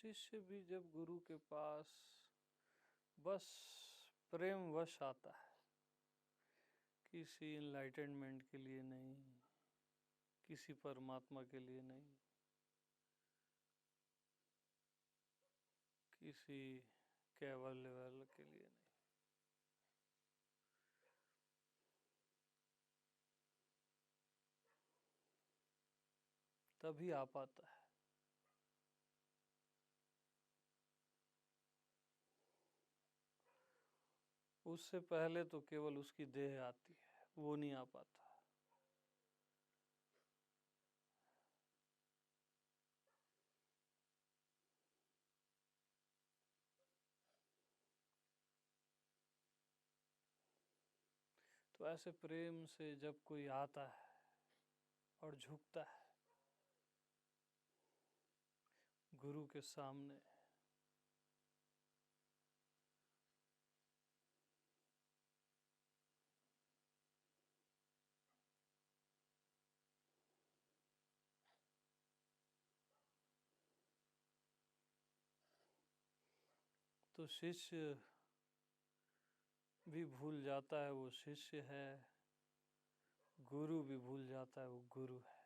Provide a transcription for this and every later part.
शिष्य भी जब गुरु के पास बस प्रेम वश आता है, किसी इनलाइटनमेंट के लिए नहीं, किसी परमात्मा के लिए नहीं, किसी कैवल्य वाले के लिए नहीं, तभी आ पाता है। उससे पहले तो केवल उसकी देह आती है, वो नहीं आ पाता। तो ऐसे प्रेम से जब कोई आता है और झुकता है गुरु के सामने, तो शिष्य भी भूल जाता है वो शिष्य है, गुरु भी भूल जाता है वो गुरु है,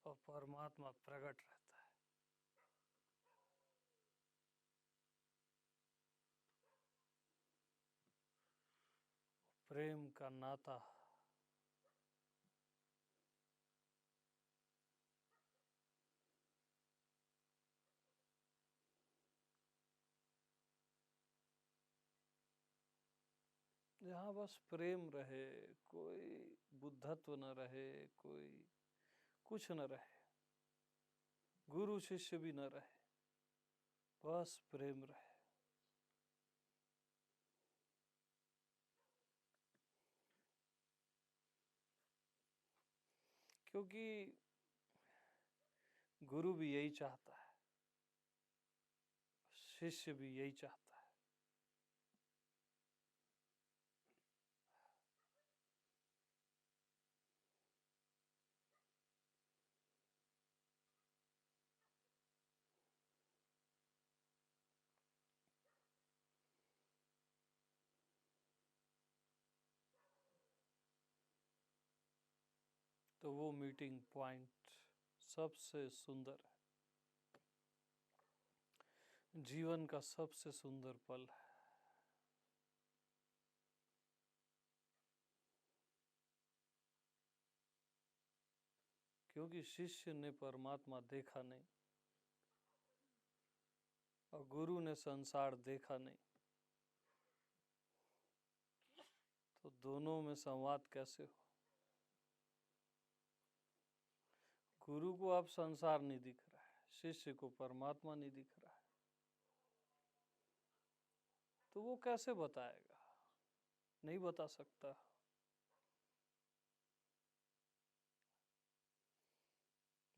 और परमात्मा प्रकट रहता है। प्रेम का नाता जहाँ बस प्रेम रहे, कोई बुद्धत्व न रहे, कोई कुछ न रहे, गुरु शिष्य भी न रहे, बस प्रेम रहे। क्योंकि गुरु भी यही चाहता है, शिष्य भी यही चाहता है। तो वो मीटिंग पॉइंट सबसे सुंदर है, जीवन का सबसे सुंदर पल है। क्योंकि शिष्य ने परमात्मा देखा नहीं और गुरु ने संसार देखा नहीं, तो दोनों में संवाद कैसे हो? गुरु को अब संसार नहीं दिख रहा है, शिष्य को परमात्मा नहीं दिख रहा है, तो वो कैसे बताएगा? नहीं बता सकता।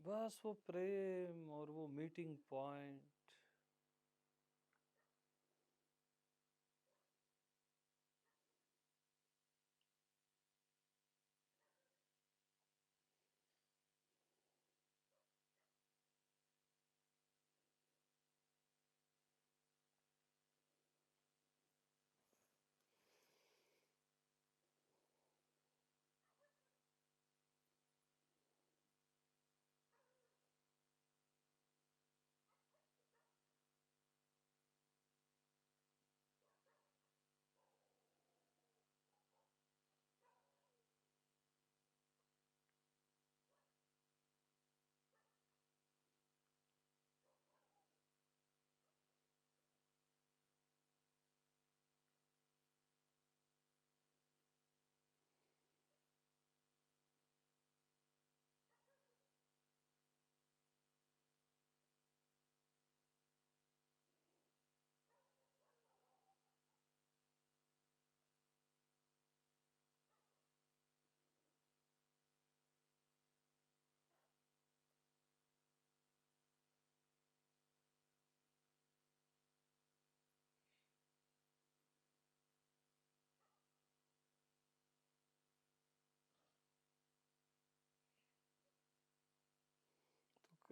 बस वो प्रेम और वो मीटिंग पॉइंट,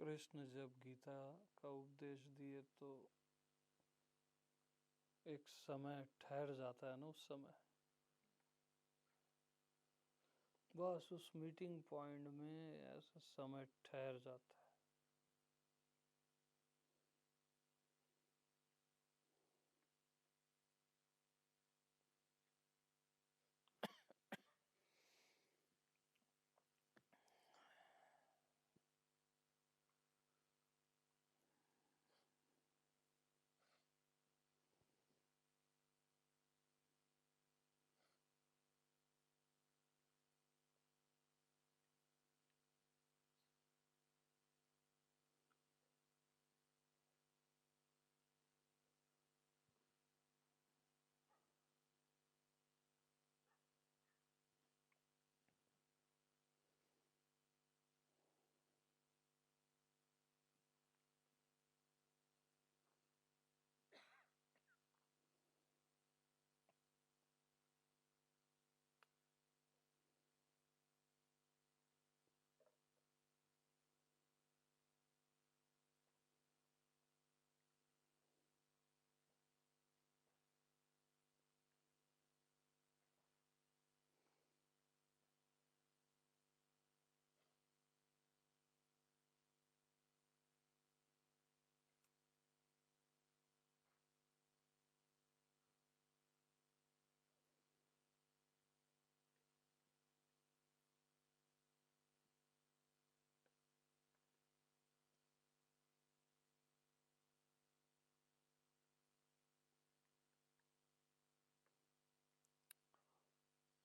कृष्ण जब गीता का उपदेश दिए तो एक समय ठहर जाता है ना, उस समय बस उस मीटिंग पॉइंट में ऐसा समय ठहर जाता है।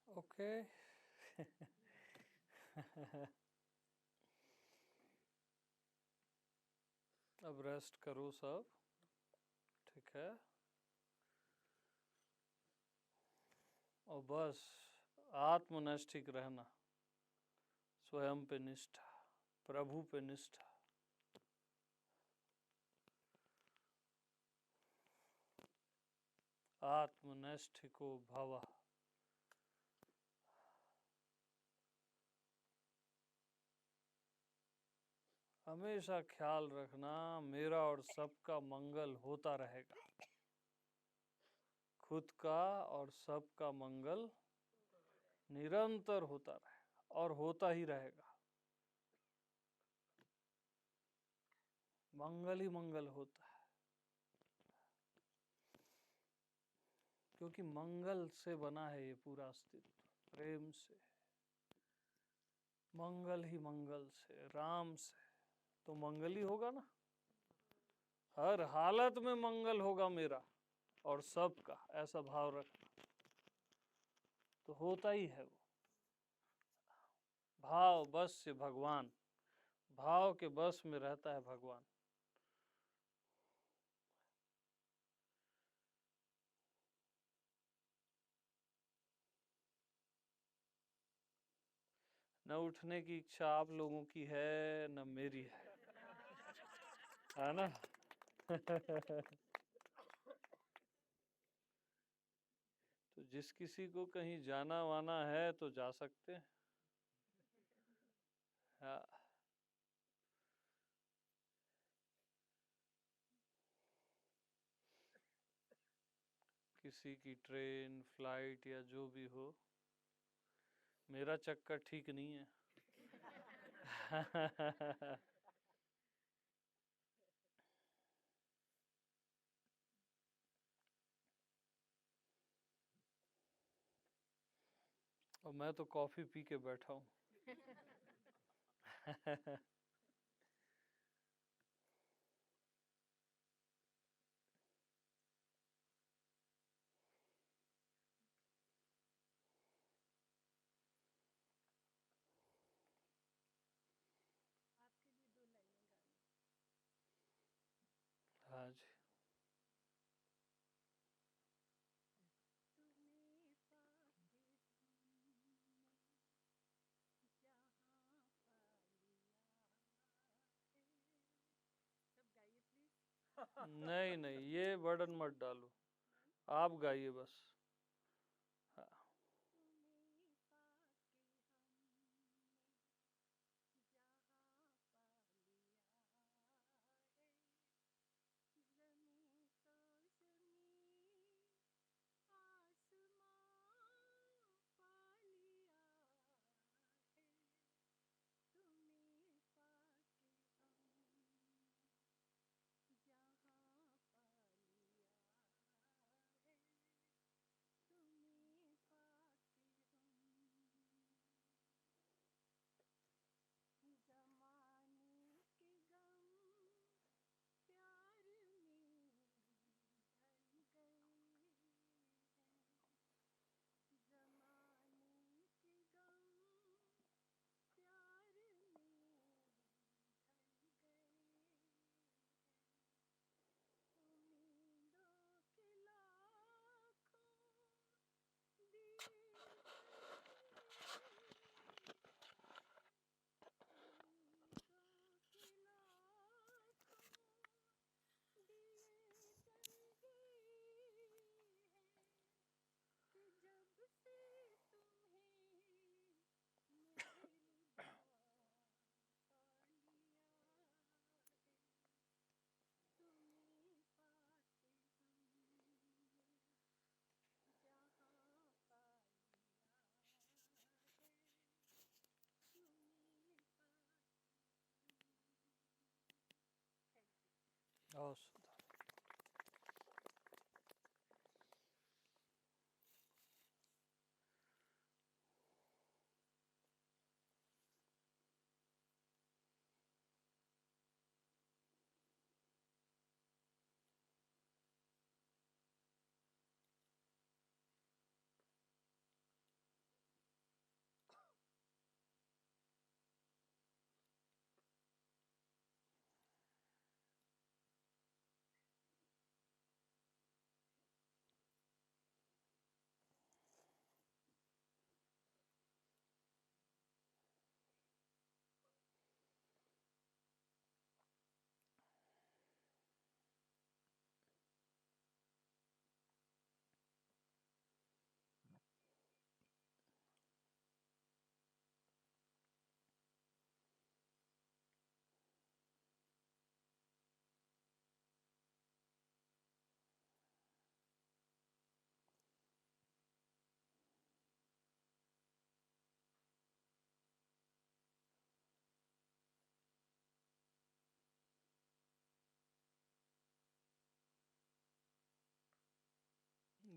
ओके अब रेस्ट करो सब, ठीक है? और बस आत्मनिष्ठ रहना, स्वयं पे निष्ठा, प्रभु पे निष्ठा। आत्मनिष्ठिको भव। हमेशा ख्याल रखना मेरा और सबका मंगल होता रहेगा, खुद का और सबका मंगल निरंतर होता रहेगा और होता ही रहेगा। मंगल ही मंगल होता है, क्योंकि मंगल से बना है ये पूरा अस्तित्व, प्रेम से, मंगल ही मंगल से, राम से, तो मंगल ही होगा ना। हर हालत में मंगल होगा मेरा और सबका, ऐसा भाव रखना तो होता ही है वो। भाव बस से भगवान, भाव के बस में रहता है भगवान। न उठने की इच्छा आप लोगों की है न मेरी है ना? तो जिस किसी को कहीं जाना वाना है तो जा सकते हैं। हाँ, किसी की ट्रेन फ्लाइट या जो भी हो, मेरा चक्कर ठीक नहीं है। और मैं तो कॉफी पी के बैठा हूँ। हाँ जी। नहीं नहीं, ये बर्डन मत डालो, आप गाइए बस। हाँ। बहुत सुंदर।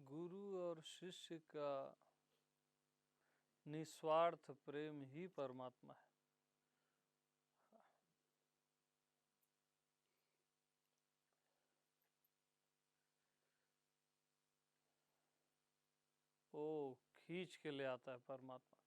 गुरु और शिष्य का निस्वार्थ प्रेम ही परमात्मा है। वो खींच के ले आता है परमात्मा।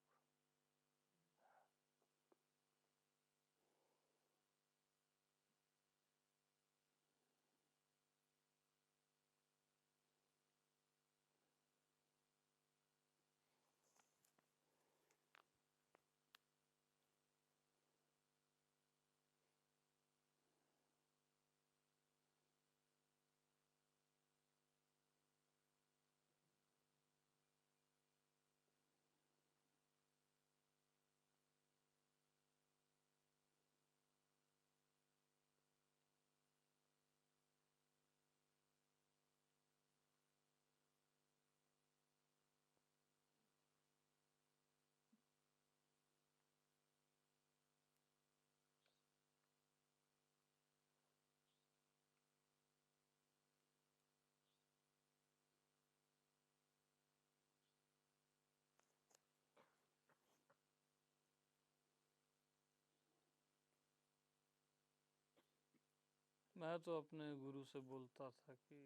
मैं तो अपने गुरु से बोलता था कि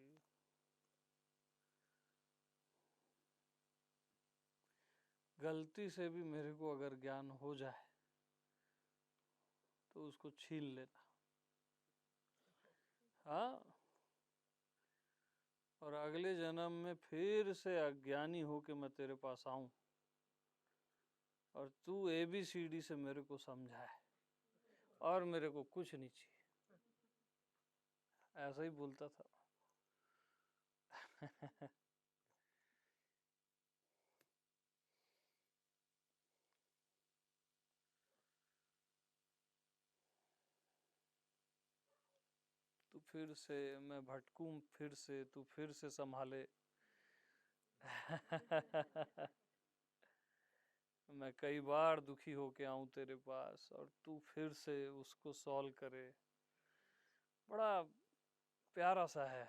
गलती से भी मेरे को अगर ज्ञान हो जाए तो उसको छीन लेना। हाँ, और अगले जन्म में फिर से अज्ञानी होके मैं तेरे पास आऊं और तू ABCD से मेरे को समझाए और मेरे को कुछ नहीं चाहिए। ऐसा ही बोलता था। तू फिर से, मैं भटकूं फिर से, तू फिर से संभाले। मैं कई बार दुखी होके आऊं तेरे पास और तू फिर से उसको सॉल्व करे। बड़ा प्यारा सा है।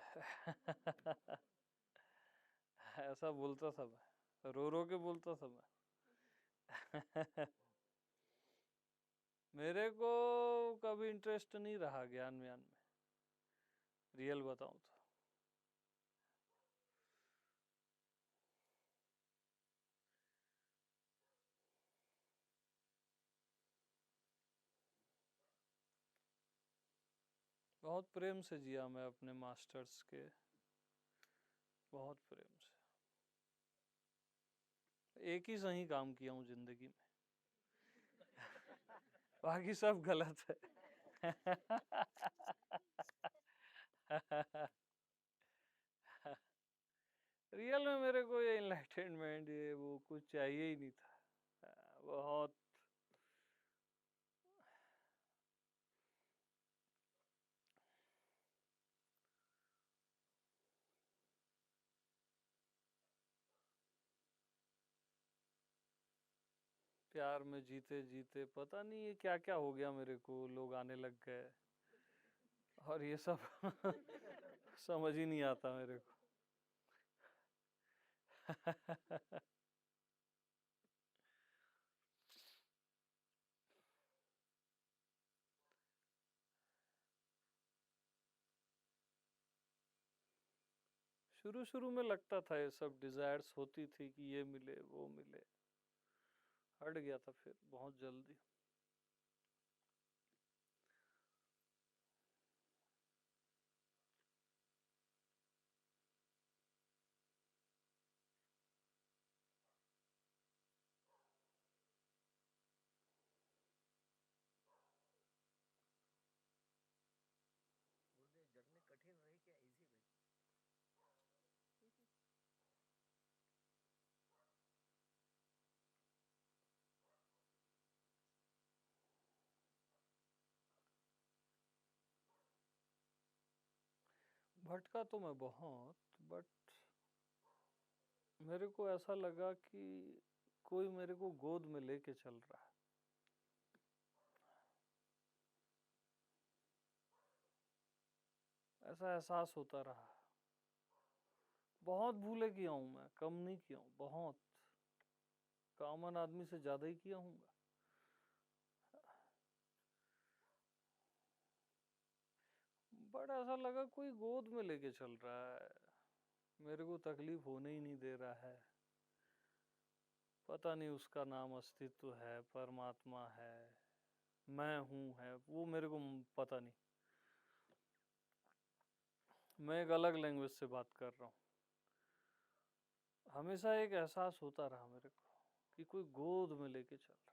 ऐसा बोलता था मैं, रो रो के बोलता था मैं। मेरे को कभी इंटरेस्ट नहीं रहा ज्ञान व्यान में, रियल बताऊं तो। बहुत प्रेम से जिया मैं अपने मास्टर्स के, बहुत प्रेम से। एक ही सही काम किया हूँ जिंदगी में, बाकी सब गलत है। रियल में मेरे को ये इनलाइटनमेंट ये वो कुछ चाहिए ही नहीं था। बहुत प्यार में जीते जीते पता नहीं ये क्या क्या हो गया मेरे को, लोग आने लग गए और ये सब समझ ही नहीं आता मेरे को। शुरू शुरू में लगता था ये सब डिजायर्स होती थी कि ये मिले वो मिले, हट गया था फिर बहुत जल्दी। गुरुदेव जर्नी कठिन रही क्या इजी रही? भटका तो मैं बहुत, बट मेरे को ऐसा लगा कि कोई मेरे को गोद में लेके चल रहा है। ऐसा एहसास होता रहा। बहुत भूले किया हूं मैं, कम नहीं किया हूं, बहुत कॉमन आदमी से ज्यादा ही किया हूँ। बट ऐसा लगा कोई गोद में लेके चल रहा है, मेरे को तकलीफ होने ही नहीं दे रहा है। पता नहीं उसका नाम अस्तित्व है, परमात्मा है, मैं हूं है, वो मेरे को पता नहीं। मैं एक अलग लैंग्वेज से बात कर रहा हूँ। हमेशा एक एहसास होता रहा मेरे को कि कोई गोद में लेके चल रहा है।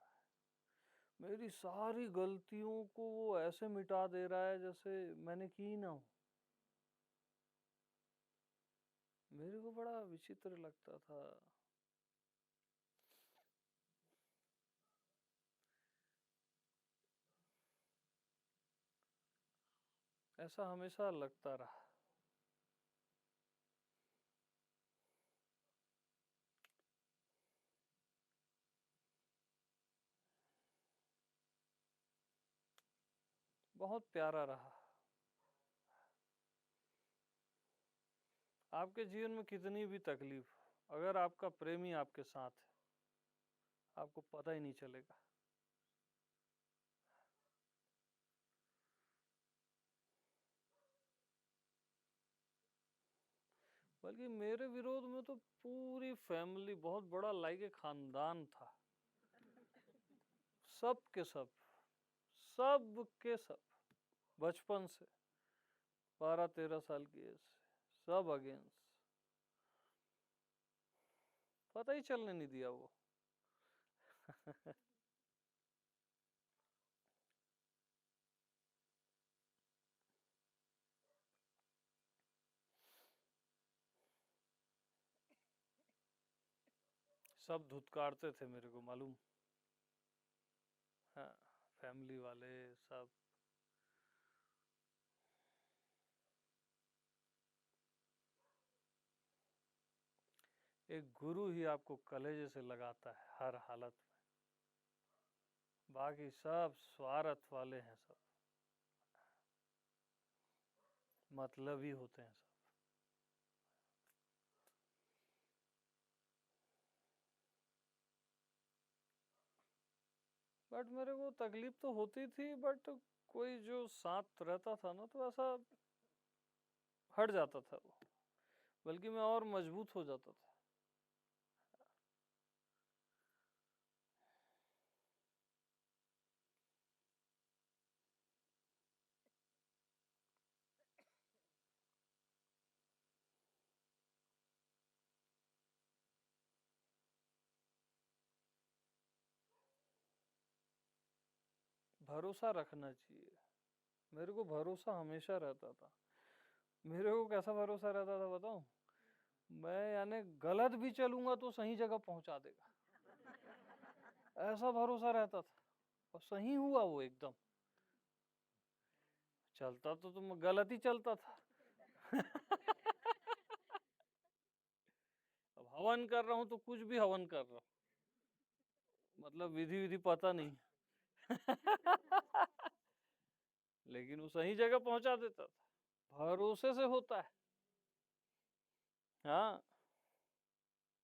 मेरी सारी गलतियों को वो ऐसे मिटा दे रहा है जैसे मैंने की ही ना हो। मेरे को बड़ा विचित्र लगता था। ऐसा हमेशा लगता रहा। बहुत प्यारा रहा। आपके जीवन में कितनी भी तकलीफ, अगर आपका प्रेमी आपके साथ है, आपको पता ही नहीं चलेगा। बल्कि मेरे विरोध में तो पूरी फैमिली, बहुत बड़ा लाइक एक खानदान था, सब के सब, सब के सब, बचपन से 12-13 साल की एज से सब अगेंस्ट, पता ही चलने नहीं दिया वो। सब धुतकारते थे मेरे को मालूम। हाँ, फैमिली वाले सब। एक गुरु ही आपको कलेजे से लगाता है हर हालत में, बाकी सब स्वार्थ वाले हैं, सब मतलब ही होते हैं सब। बट मेरे को तकलीफ तो होती थी, बट कोई जो साथ रहता था ना तो ऐसा हट जाता था वो, बल्कि मैं और मजबूत हो जाता था। भरोसा रखना चाहिए। मेरे को भरोसा हमेशा रहता था। मेरे को कैसा भरोसा रहता था बताऊं? मैं यानी गलत भी चलूंगा तो सही जगह पहुंचा देगा, ऐसा भरोसा रहता था। और सही हुआ वो एकदम। चलता तो तुम गलत ही चलता था। अब हवन कर रहा हूं तो कुछ भी हवन कर रहा हूं, मतलब विधि विधि पता नहीं। लेकिन वो सही जगह पहुंचा देता था। भरोसे से होता है। हाँ, थोड़ा गुरु के बारे में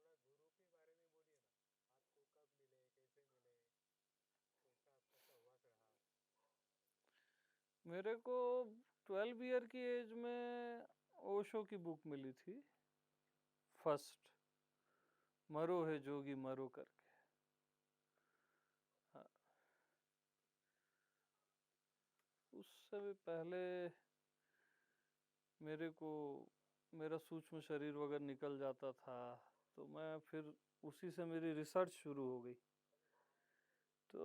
बोलिए ना, आपको कब मिले, कैसे मिले, कैसा कैसा हुआ रहा? मेरे को 12 ईयर की एज में ओशो की बुक मिली थी, फर्स्ट, मरो है जोगी मरो करके। हाँ, उससे भी पहले मेरे को मेरा सूक्ष्म शरीर वगैरह निकल जाता था, तो मैं फिर उसी से मेरी रिसर्च शुरू हो गई। तो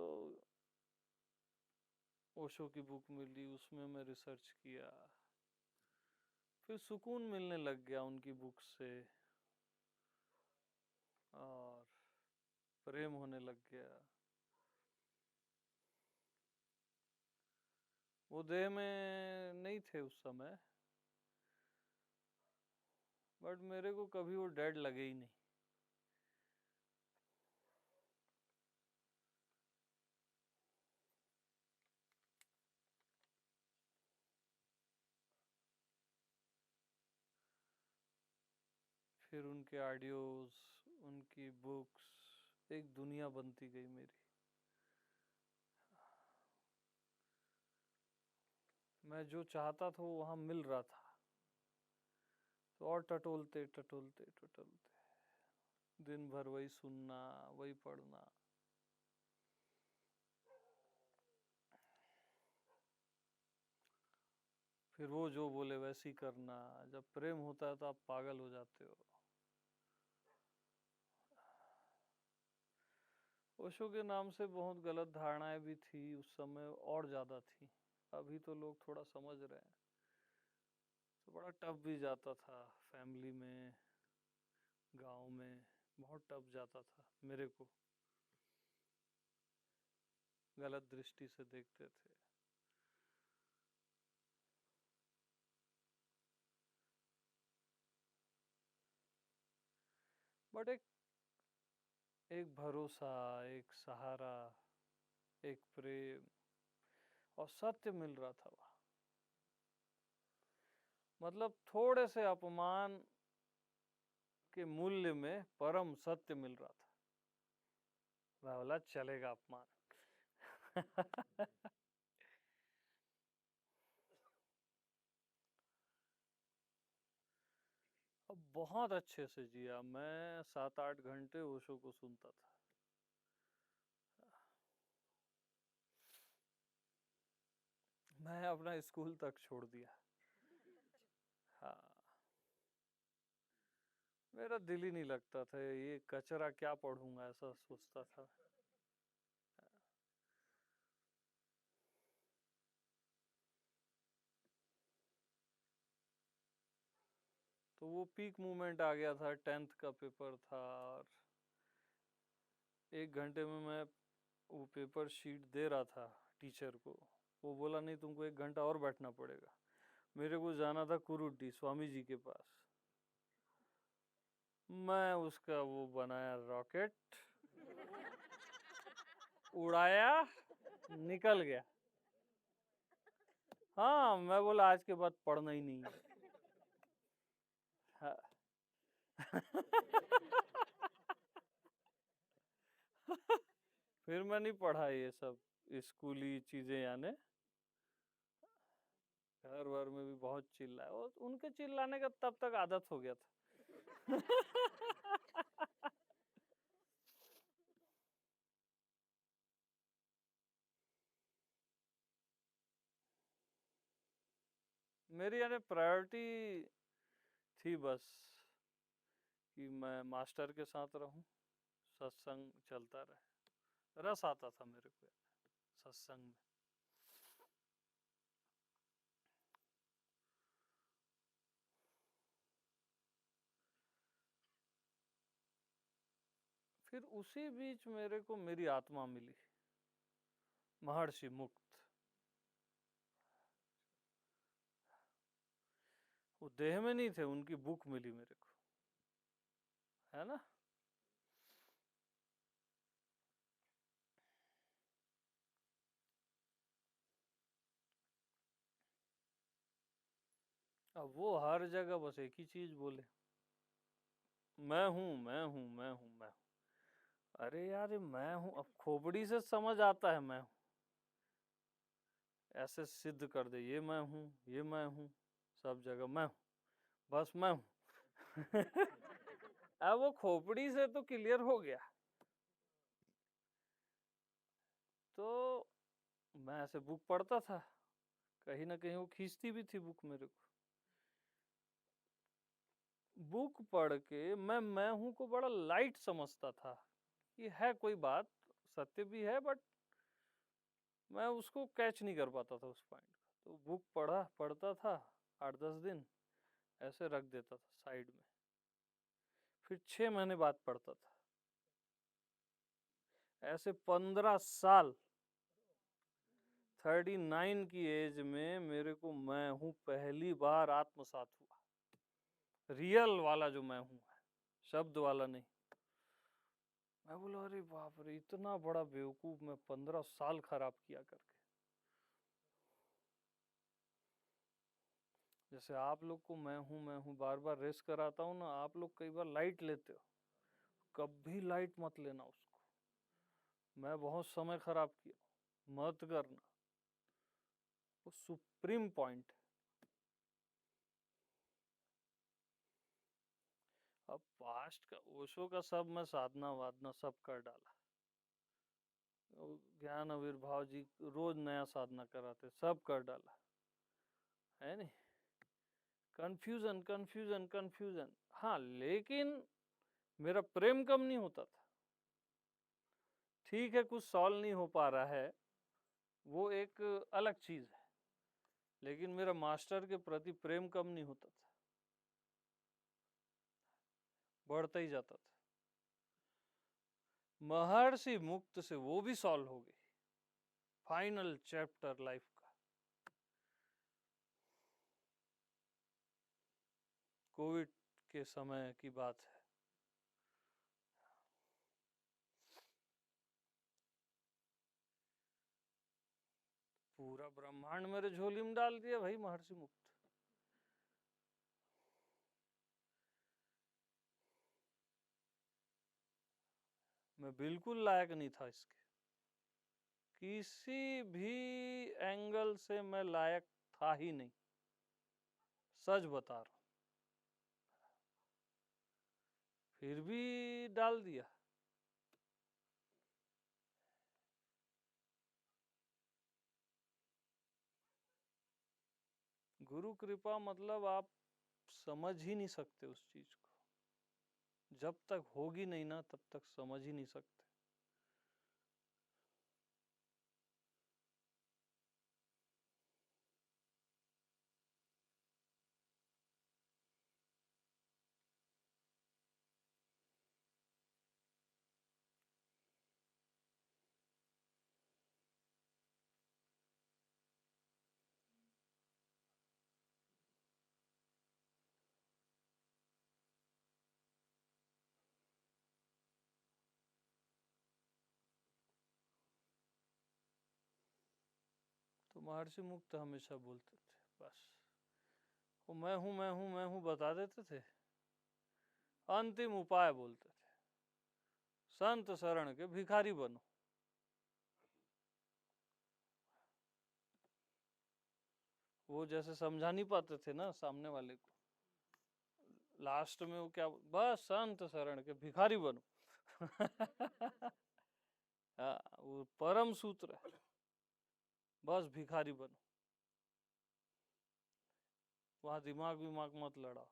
ओशो की बुक मिली, उसमें मैं रिसर्च किया, फिर सुकून मिलने लग गया उनकी बुक से, और प्रेम होने लग गया। वो देह में नहीं थे उस समय, बट मेरे को कभी वो डेड लगे ही नहीं। फिर उनके ऑडियोज, उनकी बुक्स, एक दुनिया बनती गई मेरी। मैं जो चाहता था वो वहां मिल रहा था, तो और टटोलते टटोलते टटोलते दिन भर वही सुनना, वही पढ़ना। फिर वो जो बोले वैसी करना। जब प्रेम होता है तो आप पागल हो जाते हो। ओशो के नाम से बहुत गलत धारणाएं भी थी उस समय, और ज्यादा थी। अभी तो लोग थोड़ा समझ रहे हैं। तो बड़ा टफ भी जाता था, फैमिली में, गांव में बहुत टफ जाता था मेरे को। गलत दृष्टि से देखते थे। बट एक एक भरोसा, एक सहारा, एक प्रेम और सत्य मिल रहा था वहां। मतलब थोड़े से अपमान के मूल्य में परम सत्य मिल रहा था। मैं बोला चलेगा अपमान। अब बहुत अच्छे से जिया मैं, 7-8 घंटे ओशो को सुनता था। मैं अपना स्कूल तक छोड़ दिया। हाँ, मेरा दिल ही नहीं लगता था, ये कचरा क्या पढ़ूंगा, ऐसा सोचता था। तो वो पीक मोमेंट आ गया था, 10th का पेपर था, और 1 घंटे में मैं वो पेपर शीट दे रहा था टीचर को। वो बोला नहीं, तुमको 1 घंटा और बैठना पड़ेगा। मेरे को जाना था कुरुड्डी स्वामी जी के पास। मैं उसका वो बनाया रॉकेट, उड़ाया, निकल गया। हाँ, मैं बोला आज के बाद पढ़ना ही नहीं है। हाँ। फिर मैं नहीं पढ़ा ये सब स्कूली चीजें, यानी घर वर में भी बहुत चिल्लाया, और उनके चिल्लाने का तब तक आदत हो गया था। मेरी यानी प्रायोरिटी थी बस कि मैं मास्टर के साथ रहूं, सत्संग चलता रहे। रस आता था मेरे को सत्संग में। फिर उसी बीच मेरे को मेरी आत्मा मिली, महर्षि मुक्त। वो देह में नहीं थे, उनकी बुक मिली मेरे को। है ना। अब वो हर जगह बस एक ही चीज बोले, मैं हूं मैं हूं मैं हूं मैं हूं। अरे यार ये मैं हूं, अब खोपड़ी से समझ आता है मैं हूं, ऐसे सिद्ध कर दे ये मैं हूं, ये मैं हूं, सब जगह मैं हूं, बस मैं हूं। अब वो खोपड़ी से तो क्लियर हो गया। तो मैं ऐसे बुक पढ़ता था, कहीं ना कहीं वो खींचती भी थी बुक मेरे को। बुक पढ़ के मैं हूं को बड़ा लाइट समझता था कि है कोई बात, सत्य भी है, बट मैं उसको कैच नहीं कर पाता था उस पॉइंट का। तो बुक पढ़ता था 8-10 दिन, ऐसे रख देता था साइड में, फिर 6 महीने बाद पढ़ता था। ऐसे 15 साल, 39 की एज में मेरे को मैं हूं पहली बार आत्मसात हुआ, रियल वाला जो मैं हूं है, शब्द वाला नहीं। मैं बोला अरे बाप रे, इतना बड़ा बेवकूफ मैं 15 साल खराब किया करके। जैसे आप लोग को मैं हूं बार बार रेस कराता हूं ना, आप लोग कई बार लाइट लेते हो, कभी लाइट मत लेना उसको। मैं बहुत समय खराब किया, मत करना, वो सुप्रीम पॉइंट। अब पास्ट का ओशो का सब मैं साधना वादना सब कर डाला, ज्ञान आविर्भाव जी रोज नया साधना कराते, सब कर डाला, है नहीं। कंफ्यूजन कंफ्यूजन कंफ्यूजन, हाँ, लेकिन मेरा प्रेम कम नहीं होता था। ठीक है कुछ सॉल्व नहीं हो पा रहा है, वो एक अलग चीज है, लेकिन मेरा मास्टर के प्रति प्रेम कम नहीं होता था, बढ़ता ही जाता था। महर्षि मुक्त से वो भी सॉल्व हो गई, फाइनल चैप्टर लाइफ का। कोविड के समय की बात है। पूरा ब्रह्मांड मेरे झोली में डाल दिया भाई महर्षि मुक्त। मैं बिल्कुल लायक नहीं था इसके, किसी भी एंगल से मैं लायक था ही नहीं, सच बता रहा हूं, फिर भी डाल दिया। गुरु कृपा मतलब आप समझ ही नहीं सकते उस चीज को, जब तक होगी नहीं ना तब तक समझ ही नहीं सकते। तो महर्षि मुक्त हमेशा बोलते थे बस, वो मैं हूं मैं हूं मैं हूं बता देते थे, अंतिम उपाय बोलते थे, संत शरण के भिखारी बनो। वो जैसे समझा नहीं पाते थे ना सामने वाले को, लास्ट में वो क्या, बस संत शरण के भिखारी बनो। हाँ, वो परम सूत्र है, बस भिखारी बनो, वहां दिमाग विमाग मत लड़ाओ।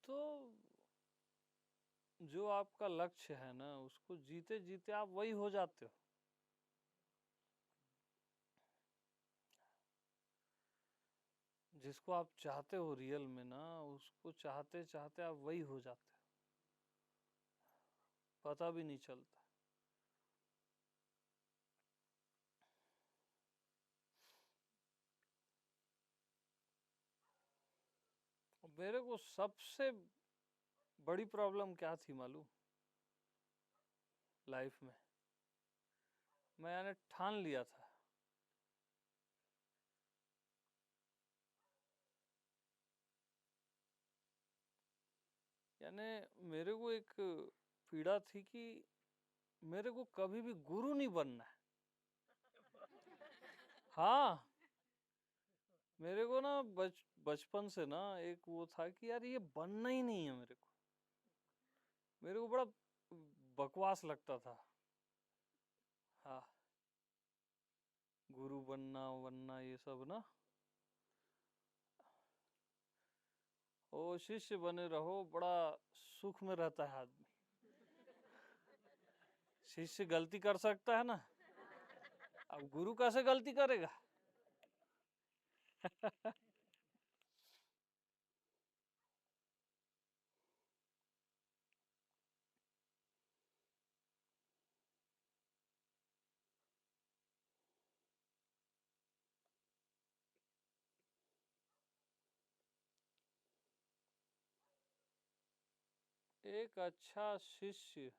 तो जो आपका लक्ष्य है ना, उसको जीते जीते आप वही हो जाते हो। जिसको आप चाहते हो रियल में ना, उसको चाहते चाहते आप वही हो जाते हो, पता भी नहीं चलता। मेरे को सबसे बड़ी प्रॉब्लम क्या थी मालूम? लाइफ में मैंने ठान लिया था, यानी मेरे को एक पीड़ा थी कि मेरे को कभी भी गुरु नहीं बनना है। हाँ, मेरे को ना बचपन से ना एक वो था कि यार ये बनना ही नहीं है मेरे को। मेरे को बड़ा बकवास लगता था। हाँ, गुरु बनना बनना ये सब ना। ओ शिष्य बने रहो, बड़ा सुख में रहता है आदमी। शिष्य गलती कर सकता है ना, अब गुरु कैसे गलती करेगा? एक अच्छा शिष्य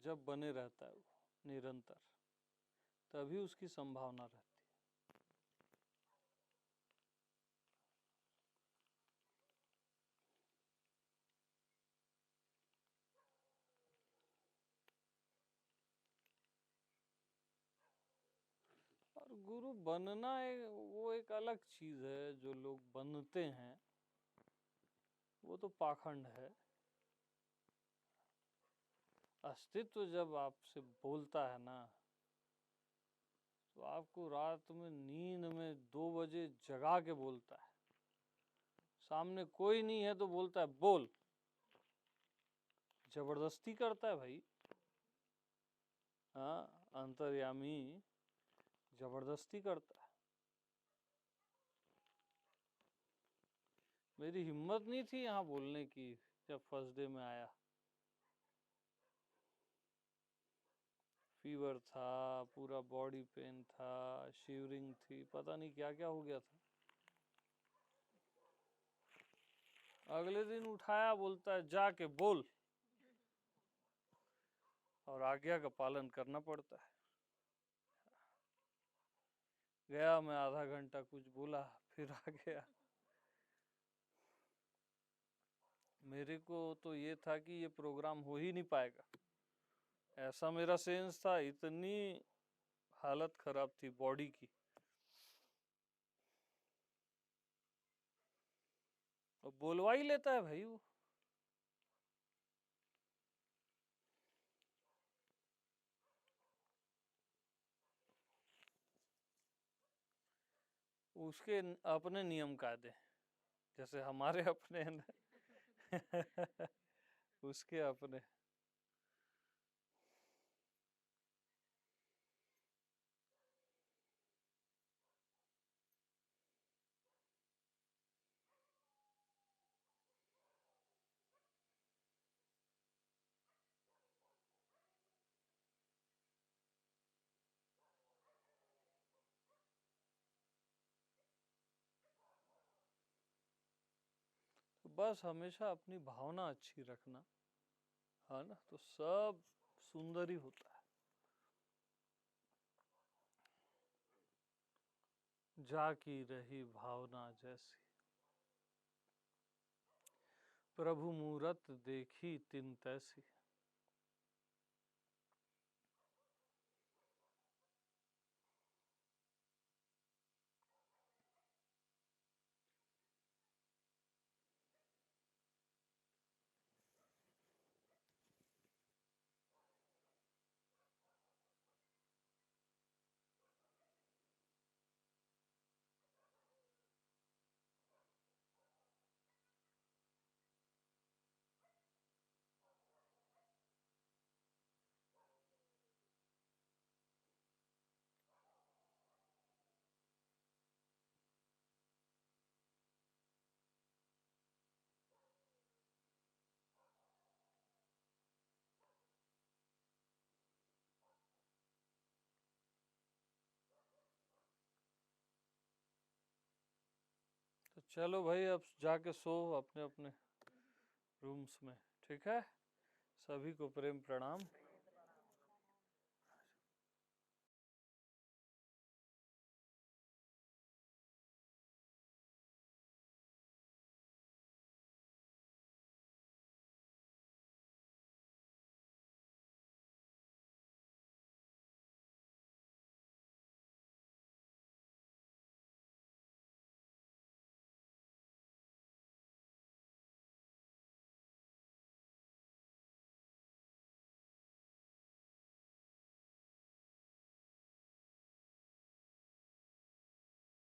जब बने रहता है वो निरंतर, तभी उसकी संभावना रहती है। और गुरु बनना वो एक अलग चीज है। जो लोग बनते हैं वो तो पाखंड है। अस्तित्व जब आपसे बोलता है ना, तो आपको रात में नींद में 2 बजे जगा के बोलता है। सामने कोई नहीं है तो बोलता है बोल। जबरदस्ती करता है भाई। हाँ, अंतर्यामी जबरदस्ती करता है। मेरी हिम्मत नहीं थी यहाँ बोलने की। जब फर्स्ट डे में आया, फीवर था, पूरा बॉडी पेन था, शिवरिंग थी, पता नहीं क्या क्या हो गया था। अगले दिन उठाया, बोलता है जाके बोल, और आज्ञा का पालन करना पड़ता है। गया मैं, आधा घंटा कुछ बोला, फिर आ गया। मेरे को तो ये था कि ये प्रोग्राम हो ही नहीं पाएगा, ऐसा मेरा सेंस था। इतनी हालत खराब थी बॉडी की। और बोलवा ही लेता है भाई वो। उसके अपने नियम कायदे, जैसे हमारे अपने हैं ना। उसके अपने। तो बस हमेशा अपनी भावना अच्छी रखना, है ना, तो सब सुंदर ही होता है। जाकी रही भावना जैसी, प्रभु मूरत देखी तिन तैसी। चलो भाई अब जाके सो अपने अपने रूम्स में, ठीक है। सभी को प्रेम प्रणाम।